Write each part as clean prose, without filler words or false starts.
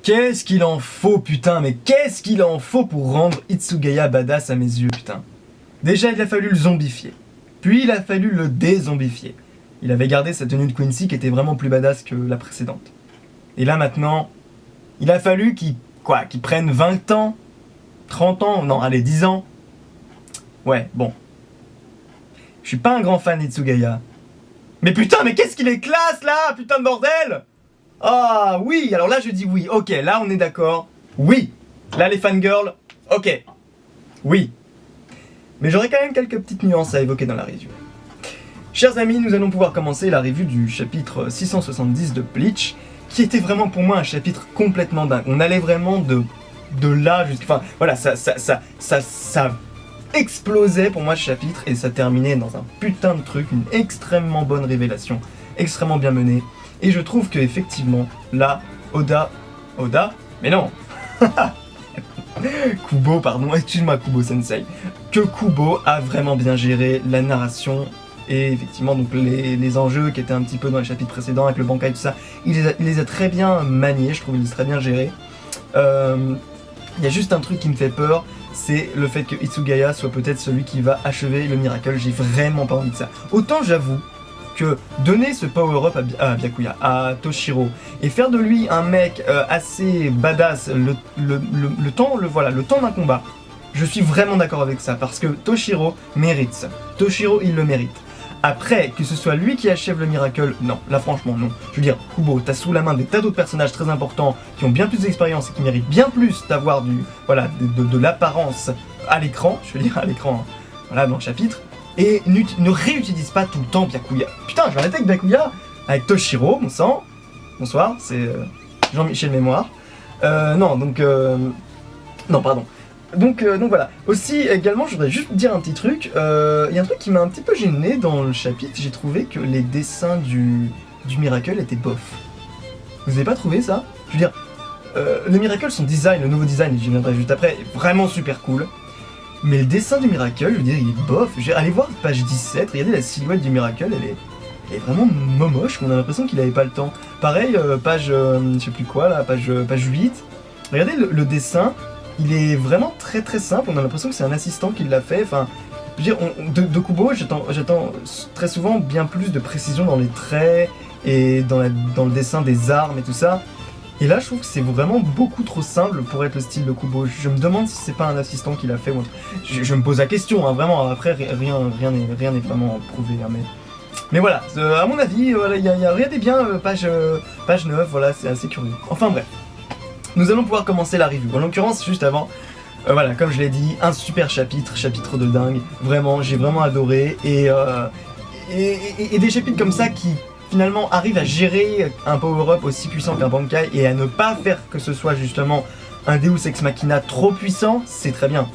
Qu'est-ce qu'il en faut, putain, mais qu'est-ce qu'il en faut pour rendre Hitsugaya badass à mes yeux, putain. Déjà, il a fallu le zombifier. Puis, il a fallu le dézombifier. Il avait gardé sa tenue de Quincy qui était vraiment plus badass que la précédente. Et là, maintenant, il a fallu qu'il prenne 20 ans, 30 ans, non, allez, 10 ans. Ouais, bon. Je suis pas un grand fan d'Hitsugaya. Mais putain, mais qu'est-ce qu'il est classe, là, putain de bordel! Ah oui, alors là je dis oui, ok, là on est d'accord, oui. Là les fangirls, ok, oui. Mais j'aurais quand même quelques petites nuances à évoquer dans la review. Chers amis, nous allons pouvoir commencer la review du chapitre 670 de Bleach, qui était vraiment pour moi un chapitre complètement dingue. On allait vraiment de là jusqu'à... Enfin voilà, ça explosait pour moi ce chapitre et ça terminait dans un putain de truc, une extrêmement bonne révélation, extrêmement bien menée. Et je trouve que effectivement, là, Oda, mais non, Kubo, pardon, excuse-moi Kubo Sensei, que Kubo a vraiment bien géré la narration et effectivement donc les enjeux qui étaient un petit peu dans les chapitres précédents avec le Bankai et tout ça, il les a très bien maniés, je trouve, il les a très bien gérés. Il y a juste un truc qui me fait peur, c'est le fait que Hitsugaya soit peut-être celui qui va achever le miracle. J'ai vraiment pas envie de ça. Autant j'avoue que donner ce power-up à Byakuya, à Toshiro, et faire de lui un mec assez badass le temps d'un combat, je suis vraiment d'accord avec ça, parce que Toshiro mérite ça. Toshiro, il le mérite. Après, que ce soit lui qui achève le miracle, non, là franchement non. Je veux dire, Kubo, t'as sous la main des tas d'autres personnages très importants qui ont bien plus d'expérience et qui méritent bien plus d'avoir de l'apparence à l'écran, je veux dire à l'écran, voilà, dans le chapitre. Et ne réutilise pas tout le temps Byakuya. Putain, je vais arrêter avec Byakuya, avec Toshiro, mon sang. Bonsoir, c'est Jean-Michel Mémoire. Non, pardon. Donc voilà. Aussi, également, je voudrais juste dire un petit truc. Il y a un truc qui m'a un petit peu gêné dans le chapitre. J'ai trouvé que les dessins du Miracle étaient bof. Vous avez pas trouvé ça? Je veux dire, le Miracle, son design, le nouveau design, j'y viendrai juste après, est vraiment super cool. Mais le dessin du Miracle, je veux dire, il est bof. Allez voir page 17, regardez la silhouette du Miracle, elle est vraiment moche, on a l'impression qu'il avait pas le temps. Pareil, page, je sais plus quoi là, page 8. Regardez le dessin, il est vraiment très très simple, on a l'impression que c'est un assistant qui l'a fait. Enfin, je veux dire, de Kubo, j'attends très souvent bien plus de précision dans les traits et dans le dessin des armes et tout ça. Et là, je trouve que c'est vraiment beaucoup trop simple pour être le style de Kubo. Je me demande si c'est pas un assistant qui l'a fait. Je me pose la question, hein, vraiment. Après, rien n'est vraiment prouvé. Hein, mais voilà, à mon avis, regardez bien page 9, voilà, c'est assez curieux. Enfin bref, nous allons pouvoir commencer la review. En l'occurrence, juste avant, voilà, comme je l'ai dit, un super chapitre de dingue. Vraiment, j'ai vraiment adoré. Et des chapitres comme ça qui... finalement arrive à gérer un power-up aussi puissant qu'un Bankai et à ne pas faire que ce soit justement un Deus Ex Machina trop puissant, c'est très bien.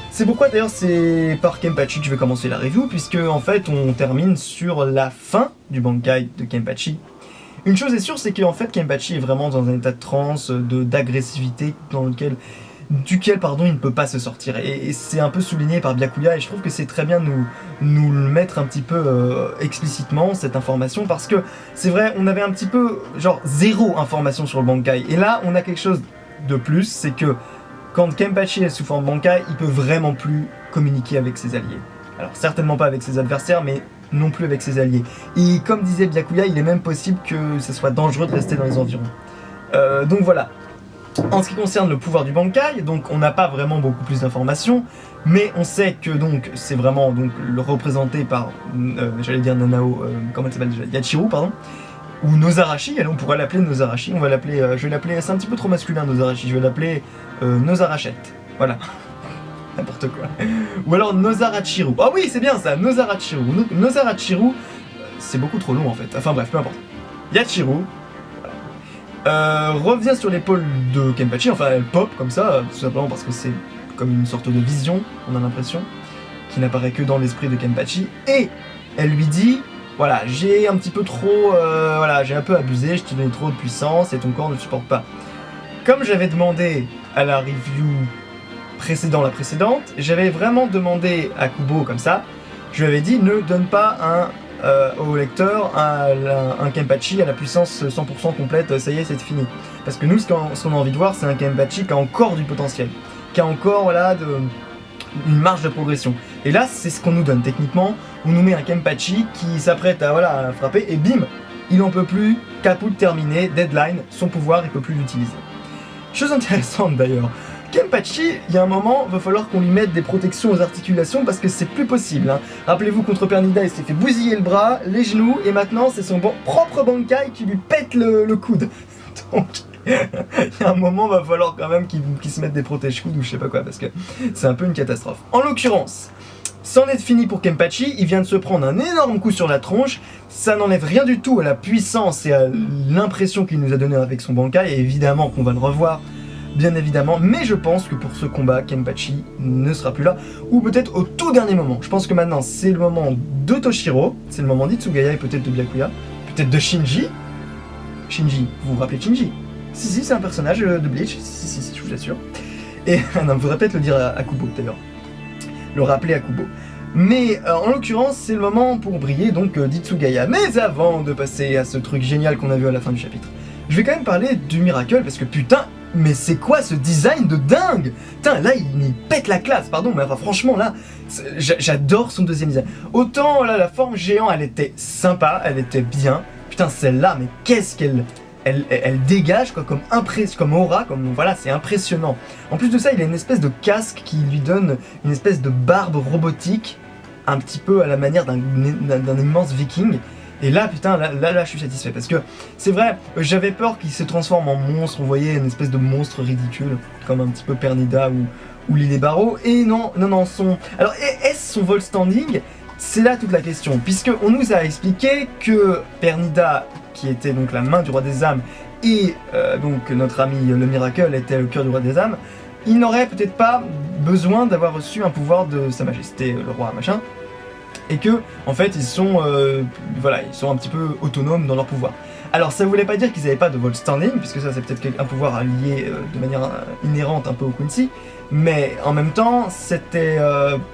C'est pourquoi d'ailleurs c'est par Kenpachi que je vais commencer la review, puisque en fait on termine sur la fin du Bankai de Kenpachi. Une chose est sûre, c'est qu'en fait Kenpachi est vraiment dans un état de transe, d'agressivité duquel il ne peut pas se sortir. Et c'est un peu souligné par Byakuya, et je trouve que c'est très bien de nous le mettre un petit peu explicitement, cette information, parce que c'est vrai, on avait un petit peu, genre, zéro information sur le Bankai. Et là, on a quelque chose de plus, c'est que quand Kenpachi est sous forme Bankai, il peut vraiment plus communiquer avec ses alliés. Alors, certainement pas avec ses adversaires, mais non plus avec ses alliés. Et comme disait Byakuya, il est même possible que ce soit dangereux de rester dans les environs. Donc voilà. En ce qui concerne le pouvoir du Bankai, donc on n'a pas vraiment beaucoup plus d'informations, mais on sait que donc c'est vraiment donc le représenté par, j'allais dire Nanao, comment elle s'appelle déjà, Yachiru, pardon, ou Nozarashi, on pourrait l'appeler Nozarashi, je vais l'appeler, c'est un petit peu trop masculin Nozarashi, je vais l'appeler Nozarachette, voilà, n'importe quoi, ou alors Nozarachiru, ah oui c'est bien ça, Nozarachiru, Nozarachiru, c'est beaucoup trop long en fait, enfin bref, peu importe, Yachiru, revient sur l'épaule de Kenpachi, enfin elle pop comme ça, tout simplement parce que c'est comme une sorte de vision, on a l'impression, qui n'apparaît que dans l'esprit de Kenpachi, et elle lui dit, voilà, j'ai un petit peu trop, j'ai un peu abusé, je t'ai donné trop de puissance et ton corps ne supporte pas. Comme j'avais demandé à la review la précédente, j'avais vraiment demandé à Kubo comme ça, je lui avais dit ne donne pas au lecteur un Kenpachi à la puissance 100% complète, ça y est c'est fini. Parce que nous, ce qu'on a envie de voir, c'est un Kenpachi qui a encore du potentiel, qui a encore voilà, une marge de progression. Et là, c'est ce qu'on nous donne. Techniquement, on nous met un Kenpachi qui s'apprête à, voilà, à frapper, et bim, il en peut plus, caput terminé, deadline, son pouvoir, il peut plus l'utiliser. Chose intéressante d'ailleurs, Kenpachi, il y a un moment, va falloir qu'on lui mette des protections aux articulations parce que c'est plus possible. Hein. Rappelez-vous, contre Pernida, il s'est fait bousiller le bras, les genoux, et maintenant c'est son propre Bankai qui lui pète le coude. Donc, il y a un moment, va falloir quand même qu'il se mette des protège-coudes ou je sais pas quoi, parce que c'est un peu une catastrophe. En l'occurrence, c'en est fini pour Kenpachi, il vient de se prendre un énorme coup sur la tronche, ça n'enlève rien du tout à la puissance et à l'impression qu'il nous a donné avec son Bankai, et évidemment qu'on va le revoir, bien évidemment, mais je pense que pour ce combat, Kenpachi ne sera plus là, ou peut-être au tout dernier moment. Je pense que maintenant, c'est le moment de Toshiro, c'est le moment d'Itsugaya et peut-être de Byakuya, peut-être de Shinji. Shinji, vous vous rappelez de Shinji? Si, c'est un personnage de Bleach, si, je vous assure. Et non, faudrait peut-être le dire à Kubo d'ailleurs, le rappeler à Kubo. Mais en l'occurrence, c'est le moment pour briller donc d'Itsugaya. Mais avant de passer à ce truc génial qu'on a vu à la fin du chapitre, je vais quand même parler du Miracle parce que putain, mais c'est quoi ce design de dingue? Putain, là, il pète la classe, pardon, mais enfin, franchement, là, j'adore son deuxième design. Autant, là, la forme géant, elle était sympa, elle était bien. Putain, celle-là, mais qu'est-ce qu'elle... Elle dégage, quoi, comme aura, comme, voilà, c'est impressionnant. En plus de ça, il a une espèce de casque qui lui donne une espèce de barbe robotique, un petit peu à la manière d'un immense viking. Et là, putain, là, je suis satisfait. Parce que, c'est vrai, j'avais peur qu'il se transforme en monstre. On voyait une espèce de monstre ridicule, comme un petit peu Pernida ou Lily Barrow. Et non, son... Alors, est-ce son vol standing? C'est là toute la question. Puisqu'on nous a expliqué que Pernida, qui était donc la main du roi des âmes, et donc notre ami le Miracle était le cœur du roi des âmes, il n'aurait peut-être pas besoin d'avoir reçu un pouvoir de sa majesté, le roi machin. Et que, en fait, ils sont un petit peu autonomes dans leur pouvoir. Alors, ça voulait pas dire qu'ils n'avaient pas de vol standing, puisque ça, c'est peut-être un pouvoir lié de manière inhérente un peu au Quincy, mais en même temps, c'était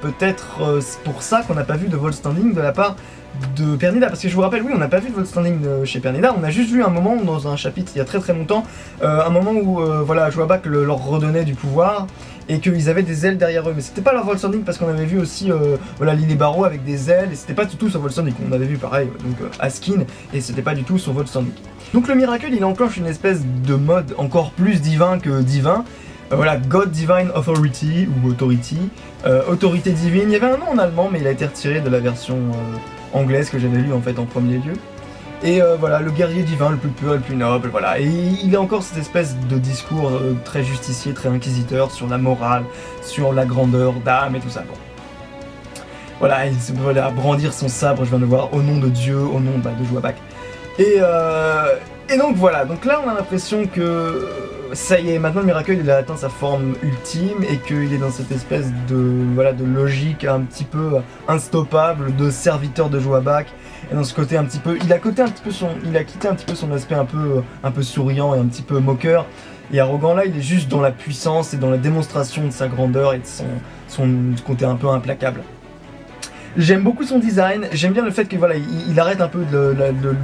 peut-être pour ça qu'on n'a pas vu de vol standing de la part de Pernida, parce que je vous rappelle, oui, on n'a pas vu de vol standing chez Pernida, on a juste vu un moment dans un chapitre il y a très longtemps, un moment où Joabak leur redonnait du pouvoir et qu'ils avaient des ailes derrière eux, mais c'était pas leur vol standing parce qu'on avait vu aussi Lily Barrow avec des ailes et c'était pas du tout son vol standing. On avait vu pareil donc Askin et c'était pas du tout son vol standing. Donc le Miracle, il enclenche une espèce de mode encore plus divin que divin. God Divine Authority ou Authority, autorité divine. Il y avait un nom en allemand, mais il a été retiré de la version anglaise que j'avais lu en fait en premier lieu. Et le guerrier divin, le plus pur, le plus noble, voilà. Et il a encore cette espèce de discours très justicier, très inquisiteur sur la morale, sur la grandeur d'âme et tout ça. Bon. Voilà, il se veut brandir son sabre, je viens de voir, au nom de Dieu, au nom de Joabak. Et donc voilà, donc là on a l'impression que ça y est, maintenant le Miracle il a atteint sa forme ultime et qu'il est dans cette espèce de logique un petit peu instoppable de serviteur de Joabak. Et dans ce côté un petit peu, il a quitté un petit peu son aspect un peu souriant et un petit peu moqueur et arrogant. Là il est juste dans la puissance et dans la démonstration de sa grandeur et de son côté un peu implacable. J'aime beaucoup son design, j'aime bien le fait que il arrête un peu de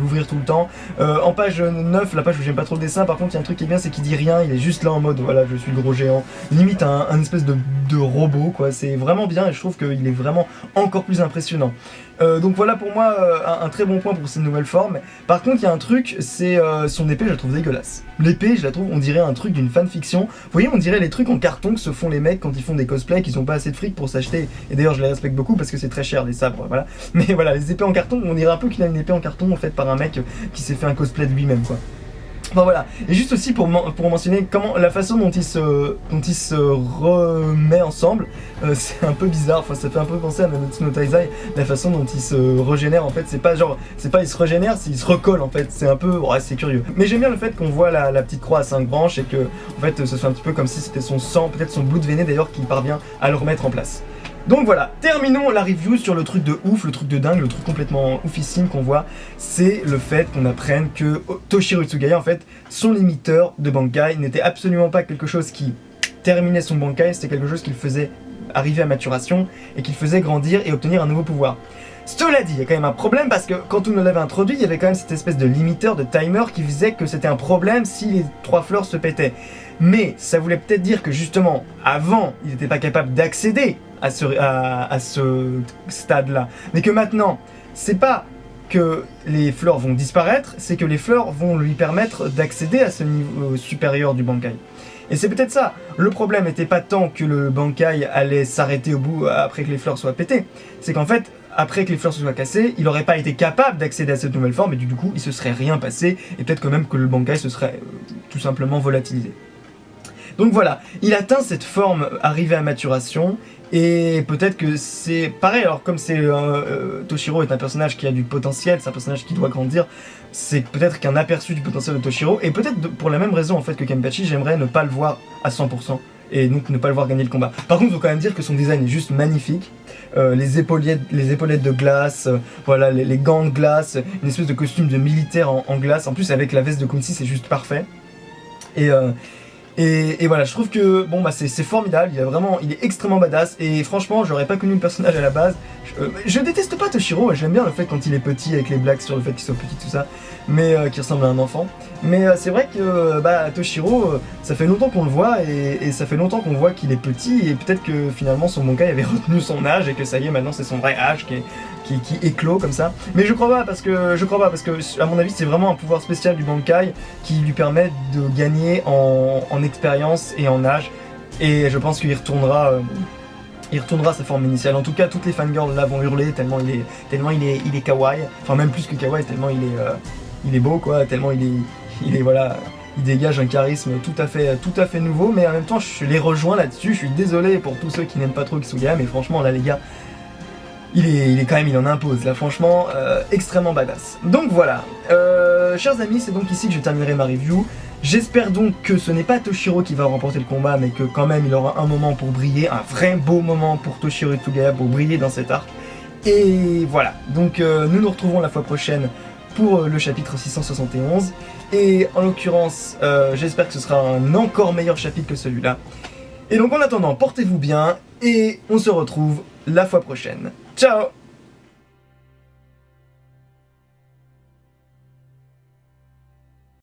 l'ouvrir tout le temps. En page 9, la page où j'aime pas trop le dessin, par contre il y a un truc qui est bien, c'est qu'il dit rien, il est juste là en mode voilà, je suis le gros géant, limite un espèce de robot quoi, c'est vraiment bien et je trouve qu'il est vraiment encore plus impressionnant. Donc voilà pour moi un très bon point pour cette nouvelle forme. Par contre il y a un truc, c'est son épée, je la trouve dégueulasse. L'épée je la trouve, on dirait un truc d'une fanfiction. Vous voyez, on dirait les trucs en carton que se font les mecs quand ils font des cosplays, qu'ils ont pas assez de fric pour s'acheter. Et d'ailleurs je les respecte beaucoup parce que c'est très cher les sabres, voilà. Mais voilà, les épées en carton, on dirait un peu qu'il a une épée en carton en fait par un mec qui s'est fait un cosplay de lui-même quoi. Enfin voilà, et juste aussi pour mentionner la façon dont ils se remet ensemble, c'est un peu bizarre, enfin ça fait un peu penser à Nanatsu no Taizai, la façon dont ils se régénèrent en fait, c'est pas ils se régénèrent, c'est ils se recollent en fait, c'est un peu, c'est curieux. Mais j'aime bien le fait qu'on voit la petite croix à 5 branches et que en fait ce soit un petit peu comme si c'était son sang, peut-être son bout de veiné d'ailleurs qui parvient à le remettre en place. Donc voilà, terminons la review sur le truc de ouf, le truc de dingue, le truc complètement oufissime qu'on voit, c'est le fait qu'on apprenne que Toshiro Itsugaya, en fait, son limiteur de Bankai n'était absolument pas quelque chose qui terminait son Bankai, c'était quelque chose qu'il faisait arrivait à maturation et qu'il faisait grandir et obtenir un nouveau pouvoir. Cela dit, il y a quand même un problème parce que quand on l'avait introduit, il y avait quand même cette espèce de limiteur, de timer qui faisait que c'était un problème si les 3 fleurs se pétaient. Mais ça voulait peut-être dire que justement, avant, ils n'étaient pas capables d'accéder à ce stade-là. Mais que maintenant, c'est pas que les fleurs vont disparaître, c'est que les fleurs vont lui permettre d'accéder à ce niveau supérieur du Bankai. Et c'est peut-être ça. Le problème n'était pas tant que le Bankai allait s'arrêter au bout après que les fleurs soient pétées. C'est qu'en fait, après que les fleurs se soient cassées, il n'aurait pas été capable d'accéder à cette nouvelle forme et du coup, il se serait rien passé et peut-être quand même que le Bankai se serait tout simplement volatilisé. Donc voilà, il atteint cette forme arrivée à maturation et peut-être que c'est pareil, alors comme Toshiro est un personnage qui a du potentiel, c'est un personnage qui doit grandir, c'est peut-être qu'un aperçu du potentiel de Toshiro et peut-être pour la même raison en fait que Kenpachi, j'aimerais ne pas le voir à 100% et donc ne pas le voir gagner le combat. Par contre, il faut quand même dire que son design est juste magnifique. Les épaulettes de glace, voilà, les gants de glace, une espèce de costume de militaire en glace, en plus avec la veste de Quincy, c'est juste parfait. Et voilà, je trouve que bon bah c'est formidable, il est extrêmement badass et franchement j'aurais pas connu le personnage à la base. Je déteste pas Toshiro, j'aime bien le fait quand il est petit avec les blagues sur le fait qu'il soit petit tout ça, mais qui ressemble à un enfant. Mais c'est vrai que Toshiro, ça fait longtemps qu'on le voit et ça fait longtemps qu'on voit qu'il est petit et peut-être que finalement son Bankai avait retenu son âge et que ça y est maintenant c'est son vrai âge qui éclot comme ça. Mais je crois pas parce que à mon avis c'est vraiment un pouvoir spécial du Bankai qui lui permet de gagner en expérience et en âge et je pense qu'il retournera à sa forme initiale. En tout cas toutes les fangirls là vont hurler tellement il est kawaii, enfin même plus que kawaii tellement il est beau quoi, tellement il est voilà, il dégage un charisme tout à fait nouveau, mais en même temps je les rejoins là-dessus. Je suis désolé pour tous ceux qui n'aiment pas trop Kisuga, mais franchement là les gars, il en impose là, franchement extrêmement badass. Donc voilà, chers amis, c'est donc ici que je terminerai ma review. J'espère donc que ce n'est pas Toshiro qui va remporter le combat, mais que quand même il aura un moment pour briller, un vrai beau moment pour Toshiro Itsugaya pour briller dans cet arc. Et voilà, donc nous nous retrouvons la fois prochaine pour le chapitre 671. Et en l'occurrence, j'espère que ce sera un encore meilleur chapitre que celui-là. Et donc en attendant, portez-vous bien et on se retrouve la fois prochaine. Ciao!